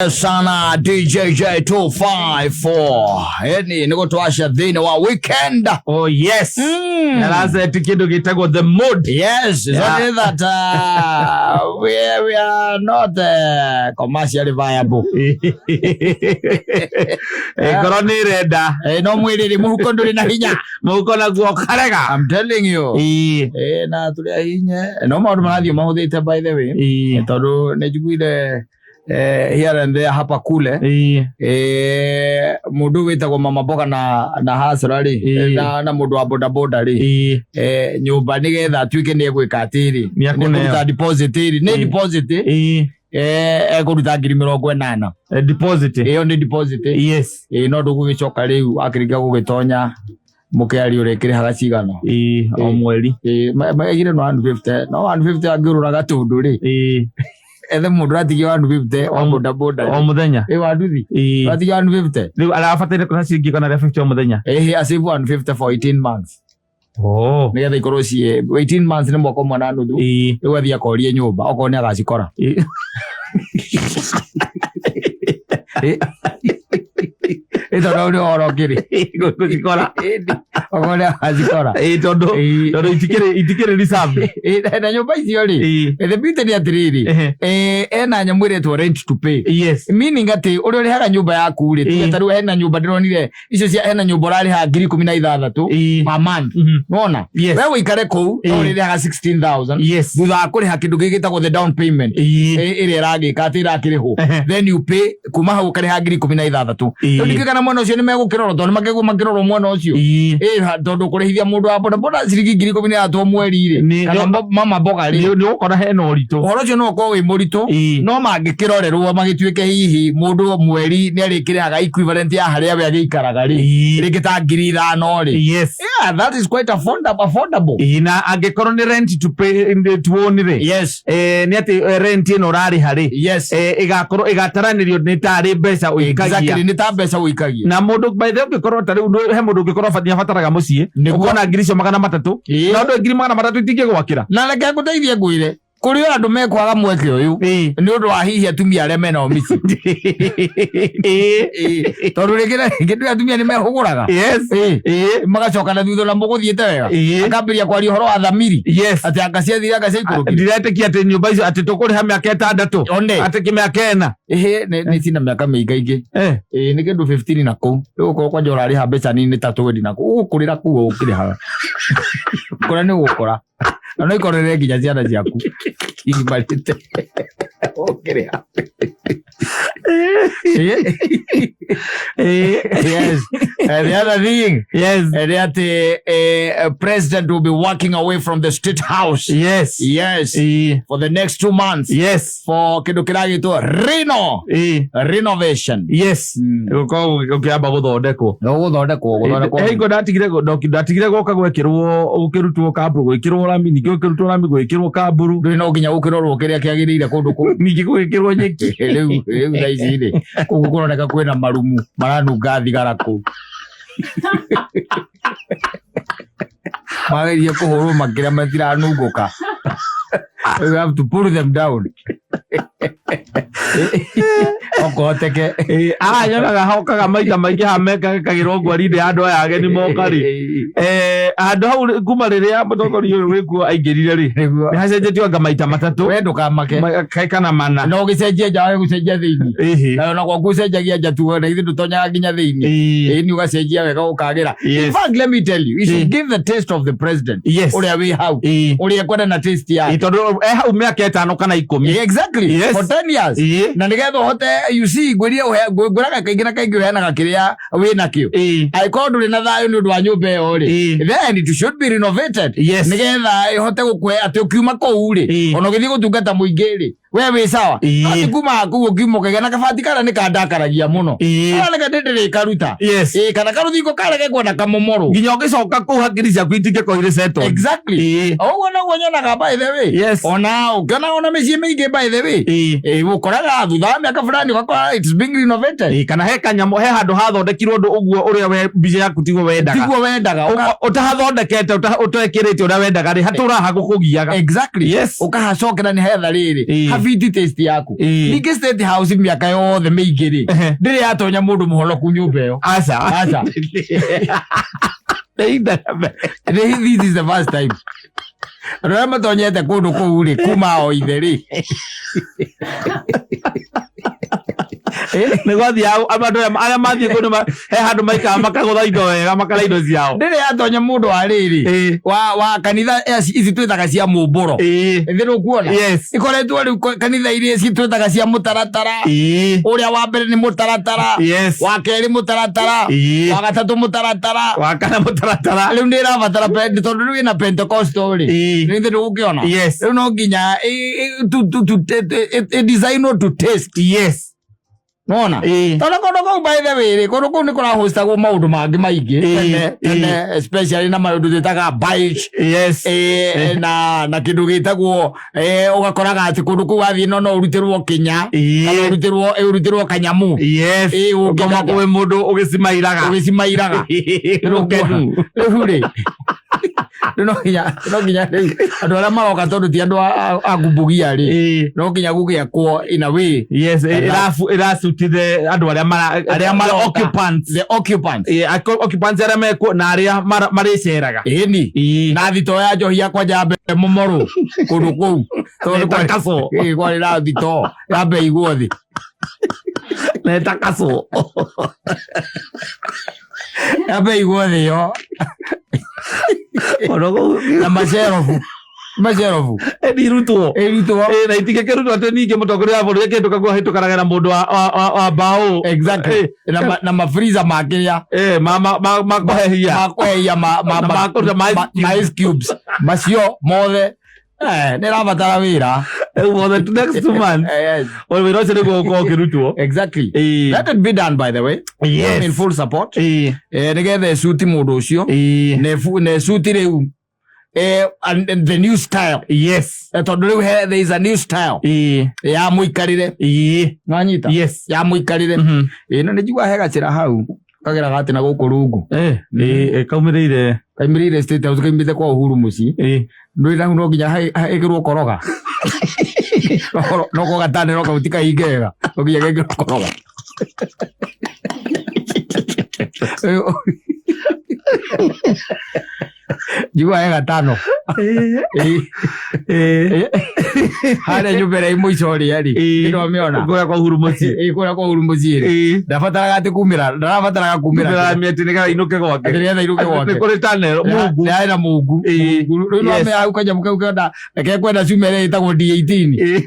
Sana DJJ 254 yani niko tuasha dhini wa weekend. Oh yes. Nalaza tikido gitagwa the mood. Yes, it's only that we are not commercially viable. Koroni reda. No mwili muhuko nduri na hinya. Muhuko na guo karega. I'm telling you. Na tuli hinya. No maundu marathio mahuthite by the way. Tondu nejiguire here and there hapa kule mundu witagwo mama boga na hasra ri na mundu wa boda boda ri nyumba nigetha tuike ni gwika atiri ni kuruta deposit ri ni deposit kuruta 80,000 deposit iyo ni deposit yes no ndugugicoka riu akiriga gugitonya mukiari urekire haga cigano o mweri magire no 150 no 150 angirura gatundu ri ethe mundu atigi 150 o boda boda o muthenya wa nduthi atigi 150 riu arafatire kuna cingi kana 150 o muthenya asave 150 for 18 months nigetha ikorwo cie 18 months ni mwaka umwe na nuthu riu athii akorie nyumba okorwo ni agacikora ito no ni orokiri gukora ogora azikora tondu itikire reserve na nyumba icio ri the beauty ni atiriri ena nyamwire to rent to pay yes meaning ati uri uri haga nyumba yaku ri tutaru hena nyumba ndironire icio cia hena nyumba rari ha 16,000 per month nona wewe ikare kou uri haga 16,000 yes thutha kuri ha kindu gigitagwo the down payment iri ragi katira kiriho then you pay kuma hau kare ha 16,000 ndikigana mwana ucio ni megukiroro tondu makego makiroro mwana ucio tondu kurihithia mundu wa boda boda ciringi 10,000 mweri ri kana mama boga ri ni ukora hena uritu horo cio no ko wi muritu no mangikirorerwo magituike hihi mundu mweri ni arikiraga equivalent ya haria we agikaraga ri rikita 5,000 ri yes yeah that is quite affordable na angikorwo ni rent to pay to own ri yes ni ati rent ino rari hari yes igakorwo igataranirio ni tari mbeca uikagia exactly ni ta mbeca uikagia na mundu by the way tari he mundu ngikorwo fatia fataraga mucii ukona ngiricio 300 na ndu 300 itinge gwakira na reke nguteithie ngwire kuri andu mekwaga mweke uyu ni undu wa hihi atumia aria mena omisi tondu rĩngĩ atumia ni mehuguraga yes magacoka na thutha na muguthiĩte wega akambiria kwaria uhoro wa thamiri yes ati akaciathira akaciikũrũkire ndiretĩkia ati nyumba icio ati tukuriha mĩaka 6 ati kĩmĩaka 4 ni cina mĩaka mĩingaingĩ ni kĩndũ 15 na kũu rĩu ũkorwo kwanja ũrarĩha mbeca nini ta twendi na kũu ũgũkũrĩra kuo ũkĩrĩhaga kũrĩa nĩ ũgũkora na no ikorere nginya ciana ciaku igimarite okĩrĩha yes and the other thing yes that president will be walking away from the state house yes for the next 2 months yes for kindu kiragitwo renovation yes ukiamba guthondekwo hingo ndatigire goka gwekirwo ukirutwo kaburu gwikirwo rami ningĩ ukirutwo rami gwikirwo kaburu nduri no nginya ukirorwo kiria kiagirire kundu ku ningĩ gwikirwo nyeki riu thaici ri kugu kuroneka kwina marumu maranunga thigara ku magairie kuhurwo makiria matiranunguka we have to pull them down okoteke nyonaga hokaga maita maingĩ hameka kagĩrwo ngwari-inĩ andũ aya ageni moka rĩ andũ hau kuma rĩrĩa mũtongoria ũyũ wĩkuo aingĩrire rĩ nĩ hacenjetio anga maita 3 we ndũkamake kana mana no gĩcenjie nja we gũcenjia thĩinĩ na ona gwaku ũcenjagia nja tu na ithuĩ ndũtonyaga nginya thĩinĩ ni ũgacenjia wega ũkagĩra in fact let me tell you should give the taste of the president ũrĩa wĩ hau ũrĩa kwenda na taste yake tondũ hau mĩaka 5 kana 10 exactly for 10 years na nigetha hote you see ngwiraga kaingĩ na kaingĩ ũheanaga kĩrĩa wĩna kĩo angĩkorwo ndũrĩ na thayũ nĩ ũndũ wa nyũmba ĩyo rĩ then it should be renovated nigetha ĩhote gũkũhe atĩ ũkiuma kũu rĩ ona ũgĩthiĩ gũtungata mũingĩ rĩ we wĩ sawa ati kuma kũu ũkiuma ũkagĩa na kabati kana nĩ kandakaragia mũno kana nĩ kandĩndĩrĩ karuta kana karũthingo karege kwenda kamomoro nginya ũgĩcoka kũu hakiri ciaku itingĩkoire settle exactly ũguo noguo nyonaga by the way ona ũkĩona ona mĩciĩ mĩingĩ by the way ũkoraga thutha wa mĩaka fulani ũgakora it's being renovated kana he kanyamũ he handũ hathondekirwo ũndũ ũguo ũrĩa we mbica yaku tiguo wendaga ũtahathondekete ũtekĩrĩte ũrĩa wendaga rĩ hatũra hagũkũgiaga exactly ukahacokera ni hetha rĩrĩ fiti taste yaku ningĩ state house miaka yothe mĩingĩ ndĩrĩ yatonya mũndũ mũhonoku nyũmba ĩyo aca this is the first time rĩrĩa matonyete kũndũ kũu rĩ kuma o ithe rĩ Negwathi yao amandũ arĩa mathiĩ kũndũ he handũ maikara makagũtha indo wega makara indo ciao ndĩrĩ yatonya mũndũ arĩrĩ wa kanitha ici twĩtaga cia mũmbũro ĩthĩ kuona ikoretwo rĩu kanitha iria ici twĩtaga cia mũtaratara ũrĩa wa mbere nĩ mũtaratara wa kerĩ mũtaratara wa gatatũ mũtaratara wa kana mũtaratara rĩu nĩ ĩrabatara tondũ rĩu ĩna Pentecostal rĩ nĩ ĩthĩ ndũgũkĩona rĩu no nginya design to taste Nona tondũ kũndũ kũu by the way kũndũ kũu nĩ kũrahostagwo maũndũ mangĩ maingĩ especially na maũndũ twĩtaga bike na kĩndũ gĩtagwo ũgakoraga atĩ kũndũ kũu wathiĩ no ũrutĩrwo kinya kana ũrutĩrwo kanyamu ũkoma kwĩ mũndũ ũgĩcimairaga rĩu rĩ no nginya andũ arĩa maroka tondũ ti andũ a ngumbugia rĩ no nginya gũgĩakwo in a way iracutithe andũ arĩa mara occupants arĩa mekwo na arĩa marĩceraga ĩni na thito ya njohi yakwa njambe mũmorũ kũndũ kũu tondũ kwarĩ na thito yambe igwo thĩ neta kaso yambe igwo thĩ yo na macerofu irutwo na itige kĩrutwo atĩ ningĩ mũtongoria wa bũrũri kĩndũ kaguo hĩtũkanaga na mũndũ wa mbaũ na mafreezer makĩrĩa makũhehia ma ice cubes macio mothe nĩ rabatara wĩra for the next 2 months wĩra ũcio nĩguo ũkorwo ũkĩrutwo exactly let it be done by the way I'm in full support nĩgetha ĩcuti mũndũ ũcio na ĩcuti rĩu and the new style tondũ rĩu there is a new style ya mũikarĩre nanyita ya mũikarĩre no nĩ njigua he gacĩra hau kagera gati na gũkũ rungu kaumĩrĩire state house kaimĩte kwa Uhuru mũciĩ ndũĩ no nginya hekĩrwo koroga no ko gatanĩro kau ti kahinge wega no nginya gekĩrwo koroga Jua he gatano harĩa nyũmba ĩrĩa mũico rĩa rĩ ĩno amĩona kũrĩa kwa Uhuru mũciĩ rĩ ndabataraga atĩ ndarabataraga kumĩra mĩatĩ nĩgetha inũke gwake nĩ kũrĩ tanero mungu na mungu rĩu no amenya hau kanyamũ kau kenda kekwenda cuma ĩrĩa ĩtagwo D18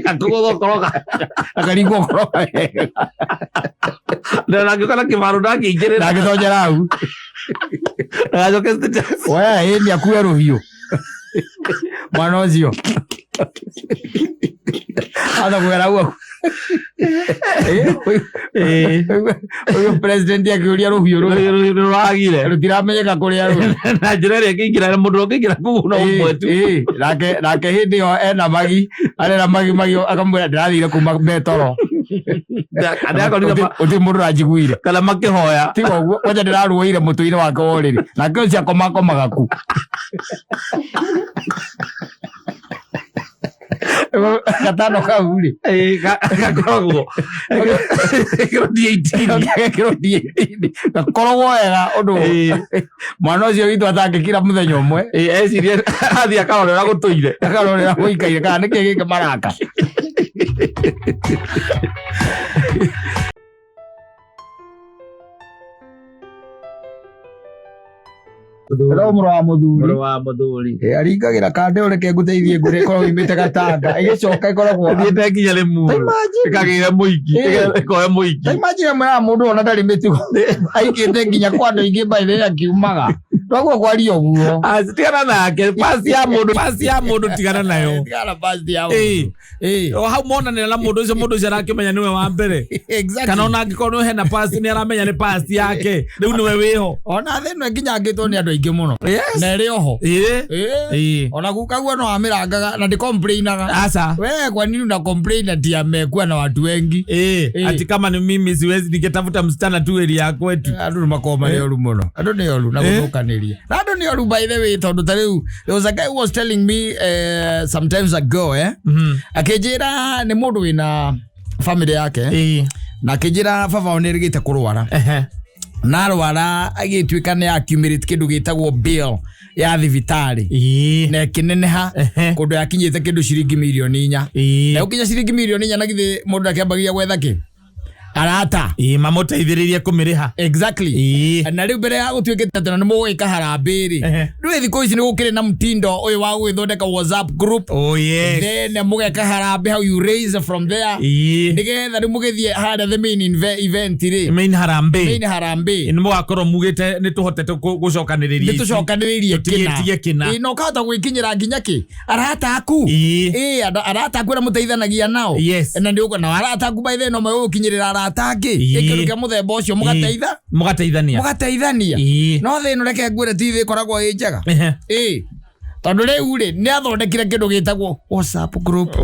akũgũthwo koroga akaringwo koroga ndangĩũka na kĩmarũ ndangĩingĩrĩra ndangĩtonyera hau oya hĩndĩ akue rũhiũ mwana ũcio hata kũgera guo ũyũ president akĩũria rũhiũ rũragire rũtiramenyeka kũrĩa rũrĩ na njĩra ĩrĩa ĩkĩingĩra mũndũ ũngĩingĩra kũu no ũmwe tu nake hĩndĩ ĩyo ena magi arera magi akamwĩra ndĩrathire kuma betoro ũtĩ mũndũ ranjiguire kana makĩhoya tiga ũguo kwanja ndĩraruĩire mũtũ-inĩ wake wa ũrĩrĩ nake ũcio akomakomaga ku gatano kau rĩ gakoragwo gĩkĩro D18 gakoragwo wega ũndũ mwana ũcio witũ atangĩkira mũthenya ũmwe ecirie athiĩ akarorera gũtũire akarorera gũikaire kana nĩkĩ gĩkĩ maraka mũrũ wa mũthuri aringagira kande ureke nguteithie ngure korwo imite gatanga igicoka ikoragwo thiete nginya rimuru ikagire muiki ikoe muiki imagine mwa mundu ona ndari mitigo aikite nginya kwa andu ingi by the akiumaga Rogwo kwaria uguo. Tigana nake, pasi ya mundu tigana nayo. Tigana pasi ya mundu. O hau monanira na mundu ucio arakimenya niwe wa mbere. Exactly. Kana ona angĩkorwo hena pasi ni aramenya ni pasi yake. Riu niwe wiho. Ona thino nginya ngitwo ni andu aingi muno. Na ri oho. Ona gukagwo no amirangaga na ndi complainaga. Asa. We kwa nini una complain ati amekuwa na watu wengi? Ati kama ni mimi siwezi ningetafuta msichana tu area kwetu. Andu makoma ni oru muno. Andu ni oru na guthukanĩria. tethererie rado ni oru by the way tondu tariu there was a guy who was telling me sometimes ago akejira ni mundu wina family yake na akejira baba onirigite kurwara na arwara agituika ni accumulate kindu gitagwo bill ya thibitari na kineneha kundu yakinyite kindu ciringi milioni 4 na ukinya ciringi milioni 4 na githe mundu akiambagia gwetha ki arata mamuteithiririe kumiriha exactly na riu mbere ya gutuikite atana ni mugwika harambiri riu thiko ici ni gukire na mtindo uyu wa gwithondeka WhatsApp group then mugeka harambe how you raise from there nigetha riu mugithie hada the main event ri main harambe ni mugakorwo mugite ni tuhotete gucokaniririe kina no kahota gwikinyira nginya ki arata aku arata aku na muteithanagia nao na ndi uko na arata aku by the no magukinyirira atangi ikiru kia muthemba ucio mugateithania no thino reke ngwire tithi koragwo njega tondu riu ri ni athondekire kindu gitagwo WhatsApp group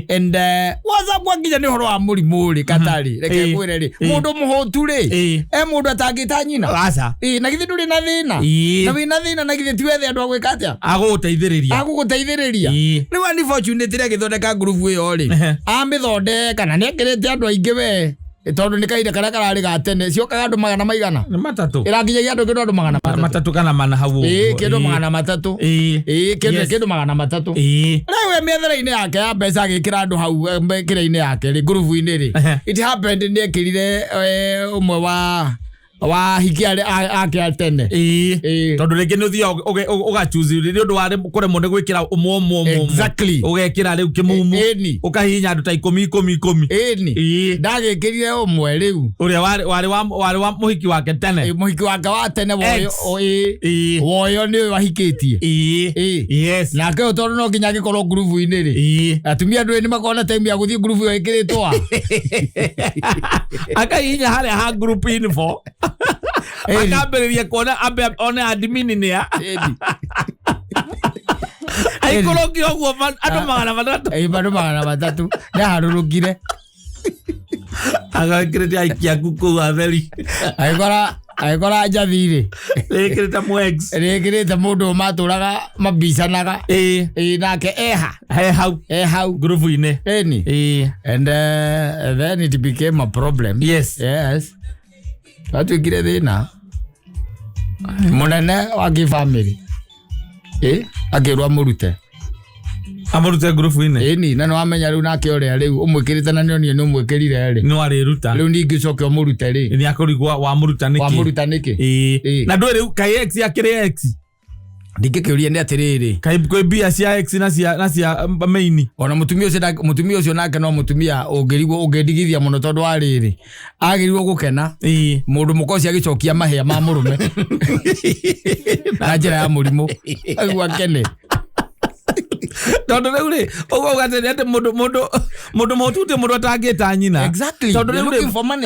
and WhatsApp wanginya ni horo wa murimu ri Katari reke ngwire ri mundu muhotu ri mundu atangita nyina na githi nduri na thina na wina thina na githi tiwethe andu agwika atia aguguteithiriria riu unfortunately reke thondeka group iyo ri amithondeka na nekirite andu aingi we tondu ni kaida kara karari gatene cio andu 100 ni matatu irakinyagia andu kindu andu 300 kana mana hau kindu 300 kindu 300 riu methera-ini yake ya mbeca agikira andu hau kira-ini yake ri group-ini ri it happened ni ekirire umwe wa hiki ake atene tondu reke ni uthia uga choose ri undu wa kure mundu gwikira umwe exactly ugekira riu kimumu ukahinya andu ta 10 ndagikirire umwe riu uria wari wa muhiki wake tene wa tene woyo ni wahikitie na ke tondu no nginya gikorwo group-ini ri atumia ndu ni makona time ya guthie group yo ikiritwa akahinya haria ha group info akambiriria kuona ambe one admin ni ya aikoroki ogwo andu 300 andu 300 na harurukire agakirite aikia kuku atheri aikora njathire rekirite mundu maturaga mabicanaga nake hau group-ini and then it became a problem yes atuikire thina munene wa kifamily akirwa murute group-ini na no amenya riu nake uria riu umwikirite na nionio ni umwikirire ri no ariruta riu ningicoke umurute ri ni akurigwa wa muruta niki na ndwe riu kai x akire x ndikikiuria ni atiriri kai bia cia x na cia main ona mutumia ucio nake no mutumia ungedigithia muno tondu ariri agirwo gukena mundu mukoci agicokia mahia ma murume na njira ya murimu agwa kene tondu riu ri ugo gatene ati mundu motute mundu atangita nyina exactly tondu riu ri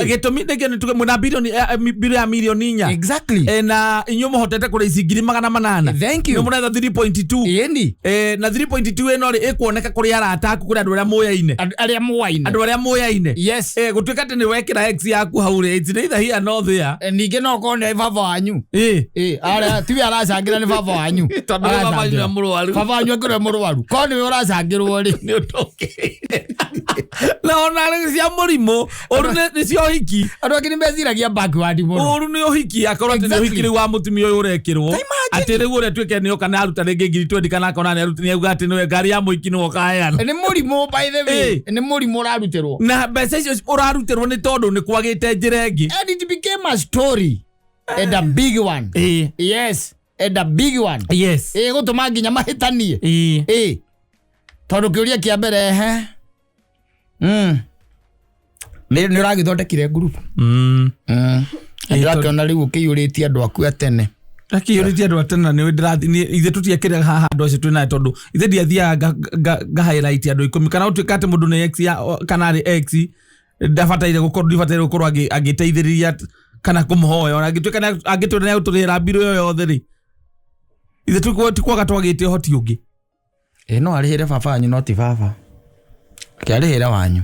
gitumi ndike ni tuge muna bilioni ya milioni 4 exactly na inyo muhotete kure icingiri 800 thank you no muna 3.2 na 3.2 eno ri ikuoneka kuri arata ku kuri andu aria muyaine yes gutuika ati ni wekira x yaku hau ri it's neither here nor there ninge no kone baba wanyu ara tiwi aracangira ni baba wanyu tondu baba wanyu ni murwaru baba wanyu akire murwaru kone we uracangirwo ri ni utoke na ona ri cia murimo oru ni cio hiki andu akini meciragia backward muno oru ni uhiki akorwo ati ni uhiki wa mutumia uyu urekirwo ati riu uri tuike ni oka na aruta ringi ngiri 20 kana akona ni aruti ni auga ati ni ngari ya muiki ni wokaheana ni murimo by the way ni murimo urarutirwo na mbeca icio urarutirwo ni tondu ni kwagite njira ingi and it became a story and a big one yes and a big one gutuma nginya mahitanie tondu kiuria kia mbere ni uragithondekire group ndirakiona riu ukiyuritie andu aku atene akiyuritie andu atene ni ndirathi ithe tutiekire haha andu acio twina tondu ithe ndiathia ga highlight andu 10 kana utuika ati mundu ni x kana ari x ndabataire gukorwo agiteithiriria kana kumuhoya ona ngituika angitwira ni uturira mbiro yo yothe ri ithe tukwaga twagite hoti ungi no arihire baba wanyu no ti baba kiarihire wanyu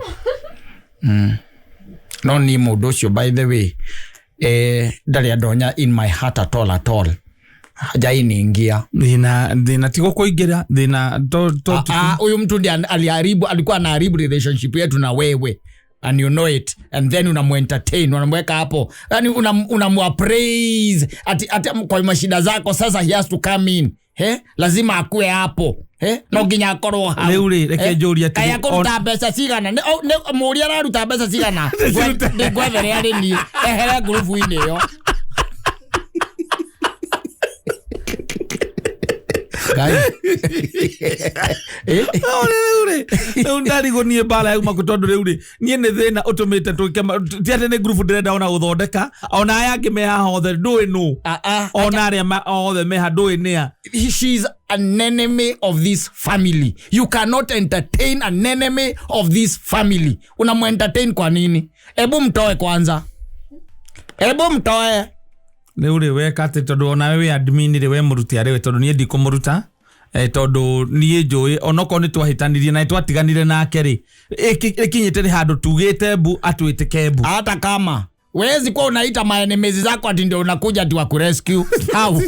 no ni mundu ucio by the way ndari andonya in my heart at all hajai niingia thina tiko kuingira thina huyu mtu ndiye alikuwa anaharibu relationship yetu na wewe, and you know it, and then unamuentertain, unamweka hapo, yani unamwapraise ati kwa mashida zako. Sasa he has to come in, lazima akue hapo, no nginya akorwo hapo. Leuri reke njuri ati kaya kuruta mbeca cigana ne muria araruta mbeca cigana ngwethere ari ni ehere group ini yo ndari gonie bala ya makutondo reuri nie ne thina utumite tiate ne group ndirenda ona uthondeka ona aya ngi me haha othe ndui nu ona aria othe me ha ndui nia. She's an enemy of this family. You cannot entertain an enemy of this family. Unamuentertain kwa nini? Ebu mtoe kwanza, ebu mtoe. Leuri we kate tondu ona we admin ri we muruti ari we tondu nie ndi kumuruta tondu nie njui onoko ni twahitanirie na twatiganire nake ri ikinyite ri handu tugite bu atwitike bu. Hata kama wezi kwa unaita my enemies zako ati ndio unakuja tu ku rescue how?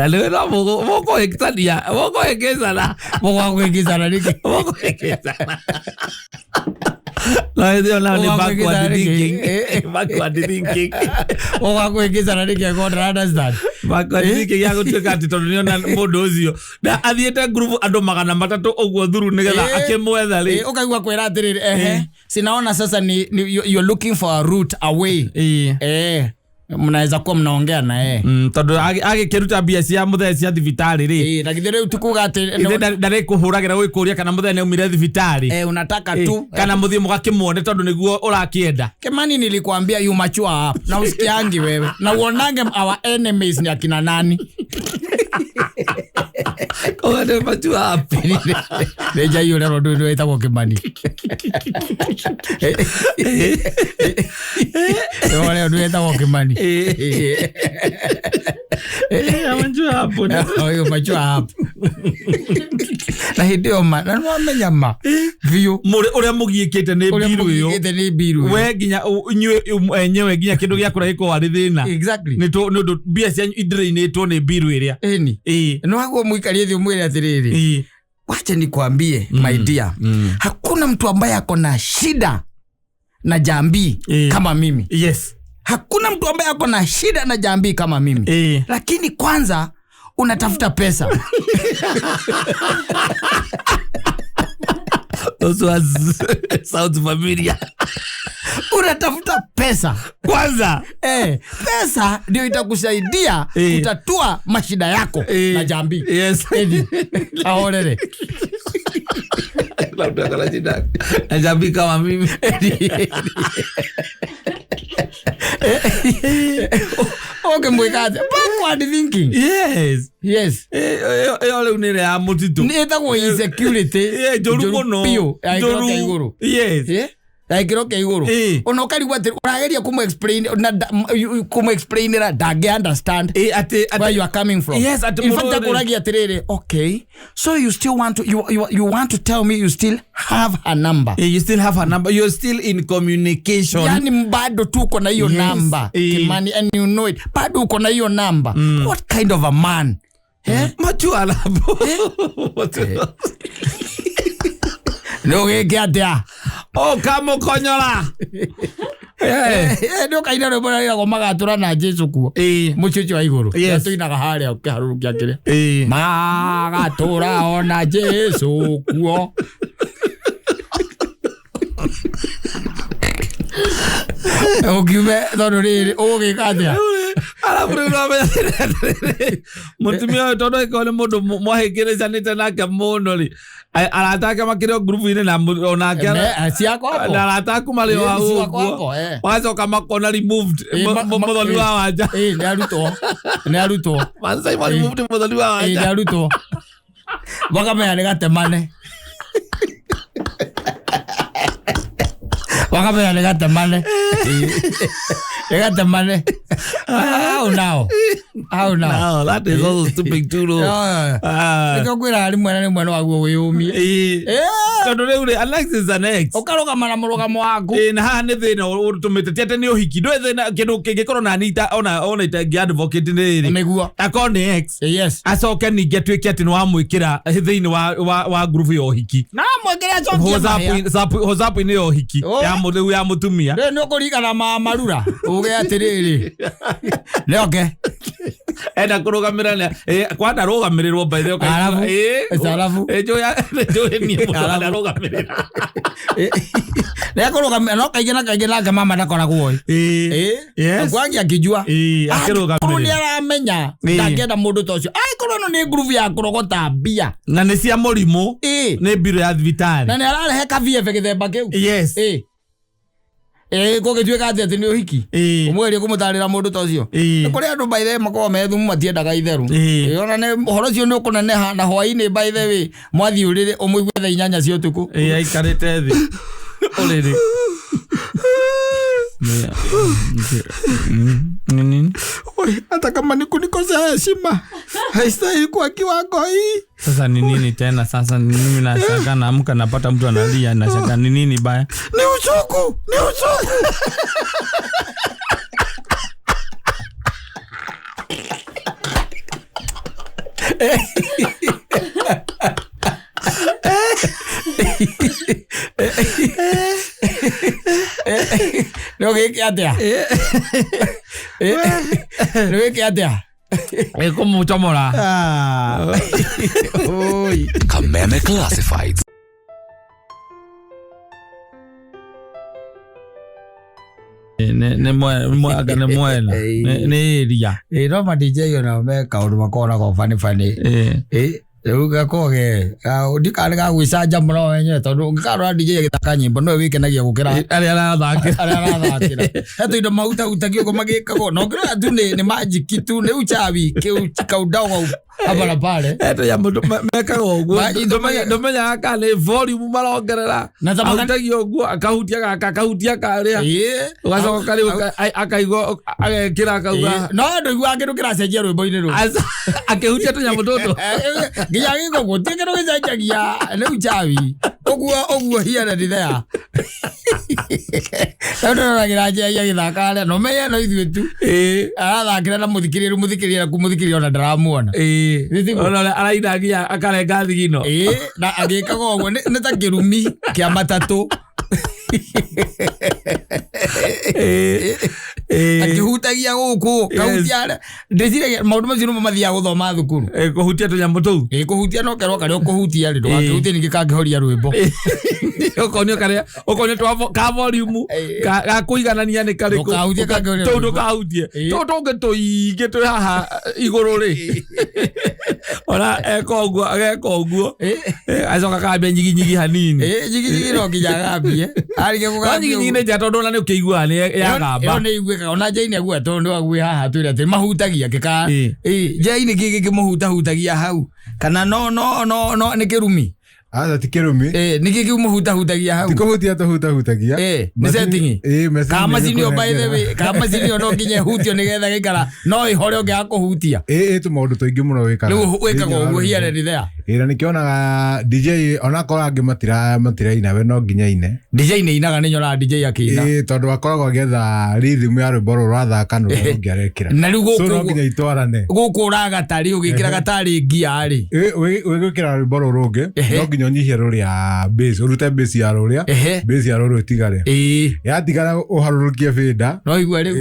Leo na moko hektaria moko hekezana niki moko hekezana na ndio ni backward thinking kuegeza na niki God understand backward thinking yako tukati tondu na mundu ucio na athiete group andu 300 ogwo thuru nigetha akimwetha ri ukaigwa kwira atiriri sinaona sasa ni you're looking for a route away mnaweza kuwa mnaongea na tondu agikiruta bia cia muthee cia thibitari ri na githire tukuga ati ndare kuhuragira gwikuria kana muthee ne umire thibitari unataka tu kana muthie mugakimuone tondu niguo urakienda. Kemani nilikwambia you mature up na usikiangi wewe na uonange our enemies ni akina nani. Ode mature up deja hiyo leo ndio itakuwa Kemani leo ndio itakuwa Kemani mature hapo hiyo mature hapo na hidio na wamenya ma view muri uria mugiikite ni biru we ginya nywe enyewe ginya kindu gya kurahiko wari thina exactly no bia cia idreinitwo ni biru iria no hago muikarie thio mwele atiriri wacha nikwambie my dear hakuna mtu ambaye ako na shida na jambii kama mimi. Yes, hakuna mtu ambaye ako na shida na jambii kama mimi lakini kwanza unatafuta pesa. Those sounds familiar. Unatafuta pesa kwanza. Pesa ndio itakusaidia kutatua mashida yako na jambii. Yes. Aorere. Labda kala shida na jambii kama mimi. Okay, mwekaze. Backward thinking. Yes. Ole unire ya mutitu. Ni etagwo insecurity. Joru. Yes. Kiroke iguru ona ukarigwa ati urageria kumu-explain ra dage understand where you are coming from. Yes, in fact kuragia atiriri okay, so you still want to you want to tell me you still have a number. You still have a number, you're still in communication. Yani bado tu uko na hiyo number Kimani, and you know it, bado uko na hiyo number. What kind of a man machu alabo no gekia kamo konyola ndio kaina ro bora ya magatura na Jesu kuo muchuchu wa iguru tuinaga haria ukiharurukia kire magatura ona Jesu kuo ogiume tondu riri ugikathia mutumia tondu ikone mundu mwahikirizanite nake muno ri arataka makire group ine na onake ciako hapo na arataku mari wa huko wacoka makona removed muthoni wa wanja ni arutwo Mansaimo removed muthoni wa wanja ni arutwo wakamenya ni gatemane wakamenya ni gatemane Egatamane. How now? That is also stupid too. Nikakwira ali mwana ni mwana waguo wiyumie. tondu riu Alexis an ex ukarugama na murugamo waku na haha ni thina utumite tiate ni uhiki ndwe thina kindu kingikorwo na Anita ona ita advocate ni niguo akoni ex yes acoke ningi atuike ati ni wamwikira thiini wa group yo uhiki na mwikira acoke WhatsApp ni yo uhiki ya mutumia ni ukurigana marura uge atiriri leoke enda kurugamira kwanda rugamirirwo by the way jo ni mwana rugamirira kurugamira no kaingĩ na mama ndakoragwo gwangi akijua akirugamira aramenya ndangenda mundu tocio korwo ni group ya kurogota mbia na ni cia murimu ni biro ya thibitari na ni ararehe kavieve githemba kiu yes gũgĩtuĩka atĩ nĩ ũhiki ũmwerie kũmũtarĩra mũndũ ta ũcio nĩ kũrĩ andũ by the way makoragwo me thumu matiendaga itherũ ona nĩ ũhoro ũcio nĩ ũkũneneha na hwaĩ-inĩ by the way mwathiĩ ũrĩrĩ ũmũigue thaa 8 cia ũtukũ aikarĩte thĩ ũrĩrĩ nini hata kama ni kunikosea heshima haistahili kwa kiwango hii. Sasa ni nini tena? Sasa mimi nashangaa, naamka napata mtu analia, nashangaa ni nini baya? Ni uchungu, ni uchungu. Nogeke atia. Nogeke atia. Como chamora. Oi. Kameme Classifieds. Ne mwela. Ne ria. Roma DJ yona me kaundu makona ko fani. Uga koge ndikare ga gwicanja muno wenye tondu ngikaro DJ agithaka nyimbo no wikenagia gukira ari arathakira heto indo mahuta utagio ko magikago no ngira tu ni magic tu ni uchawi kaudawa abara pale heto ya mundu mekaga uguo ndomenya aka ni volume marongerera na utagio uguo akahutia karia ugacoka kari akaigwo agekira akauga no ndoigwa kindu kiracenjia rwimbo-ini ru akihutia tunyamu tutu giyagigo gutikiro gicenjagia ni uchawi oguo hiana ndi there ndo ragira ya githaka no meya no ithuĩ tu arathakira na muthikirira ona ndaramuona ona araindagia akarenga thigino na agikaga ũguo nĩ ta kĩrumi kĩa matatũ akihutagia guku kahutia ndeciragia maundu macio no mathiaga guthoma thukuru kuhutia tunyamu tuu kuhutia no kerwo kare kuhutia ri ndũgakihutie ningĩ kangĩhoria rwĩmbo okonio twa ka volume ga kuiganania nĩ karĩkũ ndũkahutie kangĩhoria tuu ndũkahutie tũngĩ tũingĩ twĩ haha igũrũ rĩ ona ageka ũguo acoka kambia nyigi hanini nyigi no nginya gambie arige kugambia nyigi nĩ nja tondũ ona nĩ ũkĩiguaga nĩ yagamba nĩ iguĩkaga ona njaini agua tondũ agui haha twĩra atĩ mahutagia kĩka njaini kĩngĩ kĩmũhutahutagia hau kana no nĩ kĩrumi Asa tikirumi niki kiumuhutahutagia hau tikuhutia hutagia ni setting kama sinio by the way kama sinio no nginya hutio nigetha gikara no ihore ungia kuhutia tu maundu toingi muno wikaga wikaga uguo hiare ni there ira nikionaga DJ ona korangi matira ina we no nginya ine DJ ni inaga ninyora DJ akina tondu akoragwo agetha rhythm ya rwimbo rurathaka no ngiarekira na riu guku no nginya itwarane guku uragatari ugikira gatari ngia ri wigukira rwimbo rungi no nginya nyihia ruria bass urute bass ya ruria bass ya ruria tigare yatigara uharurukie feda no igwa riu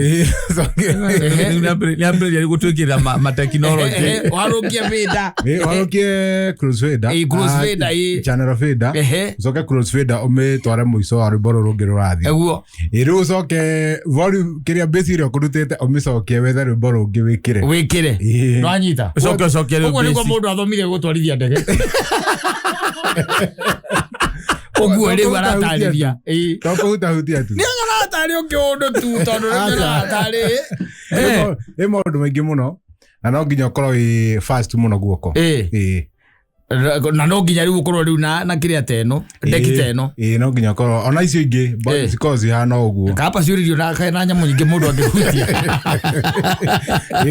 ni ambia gutwikira ma technology uharurukie feda uharurukie crossfader channel fader ucoke crossfader umitware muico wa rwimbo rungi rurathi eguo riu ucoke volume kiria bass iria kurutite umicokie wethe rwimbo rungi wikire no anyita ucoke riu uguo niguo mundu athomire gutwarithia ndege oguo riu aratariria tokuhutahutia tu ni aratari ukiundu tu tondu aratari maundu maingi muno na no nginya ukorwo fast muno guoko na no nginya riu ukorwo riu na kiria teno deki teno no nginya korwo ona icio ingi because hana uguo kapa ciuririo na nyamu nyingi mundu angihutia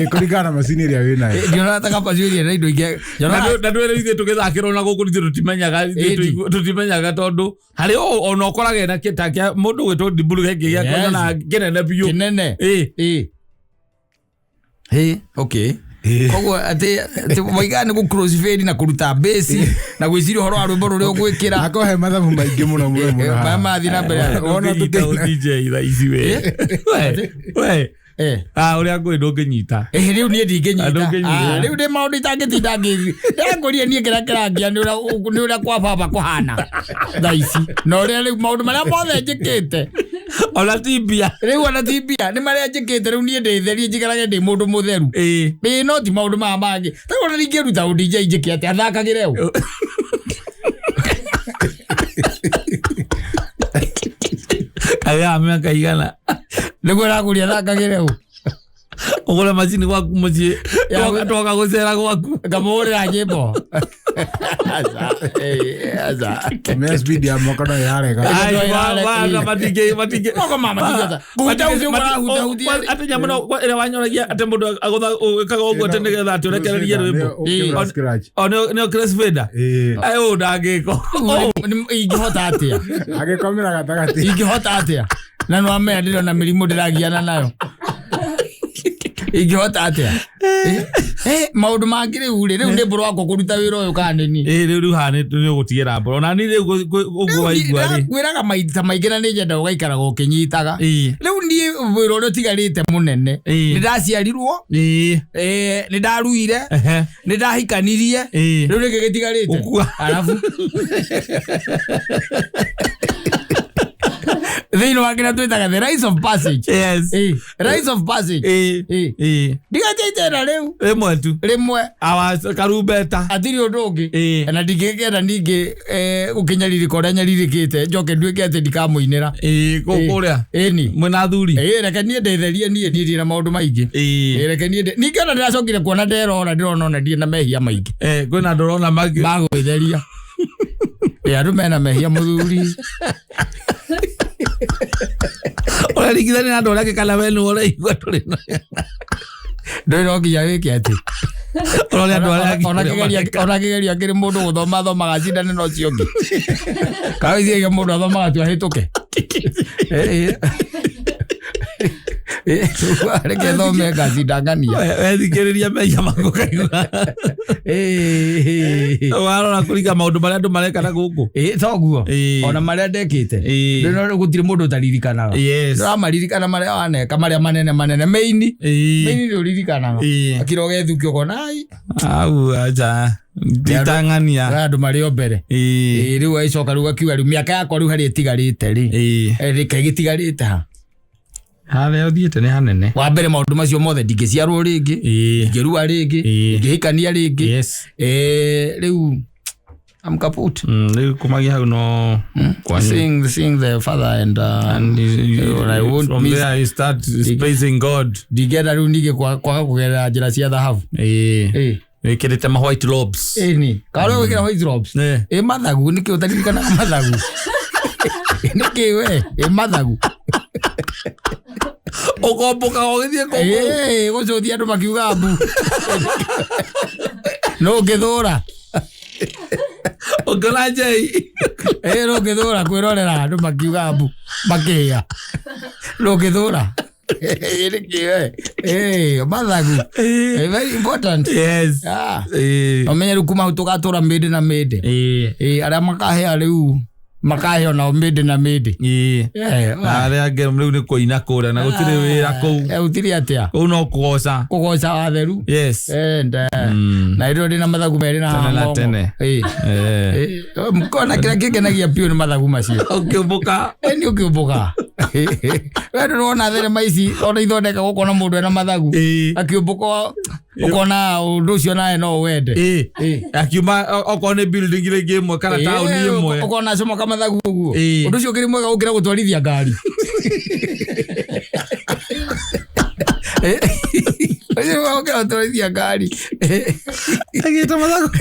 kuringana macini iria wina ngiona ta kapa ciuririo na indo ingi na ndwere ithe tugithakirwo na guku nithu tutimenyaga tondu hari ona ukoraga na kitakia mundu gwitwo dibulu gengi gia kona kinene biu kinene okay koguo ati waigane ku close fade na kuruta base na gwiciria horo wa rwimbo ruria ugwikira akohe mathabu maingi muno mathi na mbere ona DJ thaisi we uria ngui ndunginyita riu nie ndinginyita riu ndi maundu itangitinda ngithi ndakuria nie kira kirangia ni uria kwa baba kuhana thaisi no ria riu maundu maria mothe njikite ona tibia riu ona tibia ni maria njikite riu nie nditherie njikarage ndi mundu mutheru no ti maundu maya mangi ta ona ringiruta u DJ njike ati athakagire u aya miaka igana niguo rakuria thakagire u ugura macini gwaku mucii twoka gucera gwaku ngamurira nyimbo me speed ya mokano yarega wana matige moko mama tigeta guta ucio marahuta hutia ati nyamuno ere wanyoragia ati mundu agutha kaga uguo tende getha turekererie rwimbo no Chris Vader ayo ndangiko ingihota atia agikomera gatagati ingihota atia na no amenya ndiro na mirimu ndiragiana nayo ingihota atia maundu mangire ure riu ndi mburu wako kuruta wira uyu kanini riu hane ni gutigira mburu na ni riu uguo waigua ri gwiraga maita maingira ni njenda ugaikara gukinyitaga riu ni wira uria tigarite munene ni ndaciarirwo ni ndaruire ni ndahikanirie riu ni gitigarite alafu thĩinĩ wa kĩrĩa twĩtaga the rites of passage. Yes. Rites of passage. Ndigatĩitĩra rĩu rĩmwe tu rĩmwe karumbeta atirĩ ũndũ ũngĩ na ndingĩkĩenda ningĩ gũkinya ririka ũrĩa nyarirĩkĩte njoke nduĩke atĩ ndikamũinĩra kũrĩa ĩni mwĩna athuri reke niĩ ndĩtherie niĩ ndirĩ na maũndũ maingĩ reke niĩ ningĩ ona ndĩracokire kuona ndĩrona ona ndirĩ na mehia maingĩ kwĩna andũ ũrona magwĩtheria andũ mena mehia mũthuri ora rigithani na ndora ke kala wenu ora igwa tuli ndoro nginya wiki ati ora ndora ona kigeria kiri mundu guthoma thomaga cindane no ciongi kawithi ya mundu athomaga tu ahituke reke thome ngacindangania wethikiriria mehia mako kaigua warora kuriga maundu maria andu marekana guku toguo ona maria ndekite ndino gutiri mundu taririkanaga ndamaririkana maria waneka maria manene meini ndio ririkanaga akiroge thuki ukonai au aja ditangania andu mario mbere riu aicoka riu akiuga riu miaka yakwa riu hari itigarite ri reke gitigarite ha habe othiete ne hanene wa mbere maundu macio mothe ndingiciarwo ringi ngirua ringi ngihikania ringi riu I'm kaput riu kumagia hau no seeing the father and I won't from miss there I start praising God digera riu nige kwaga kugerera njira cia thahabu wikirite ma white robes ni karo wikira white robes mathagu niki utaririkana mathagu niki we mathagu okomboka ogithie koko gucuthia andu makiuga mbu no ngithura ogona jei no ngithura kwirorera andu makiuga mbu makia no ngithura mathagu very important omenya riu kuma tugatura mindi na mindi aria makahea riu makaheo na mindi na mindi aria angĩ riu nĩ kũina kũrĩa na gũtirĩ wĩra kũu gũtirĩ atia kũu no kũgoca watheru na irio ndĩ na mathagu merĩ na tene mkona kĩrĩa kĩngenagia biũ nĩ mathagu macio ũkĩũmbũka nĩ ũkĩũmbũka we ndũrona thenema ici ona ithondeka gũkona mũndũ ena mathagu akĩũmbũka ukona undu ucio nae no wende akiuma okorwo nĩ building rĩngĩ ĩmwe kana taũni ĩmwe ukona cuma kama mathagu ũguo undu ucio kĩrĩ mwega gũkĩra gũtwarithia ngari Oke otorithia ngari. Agita mathako.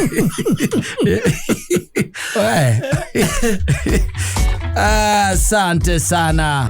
Asante sana.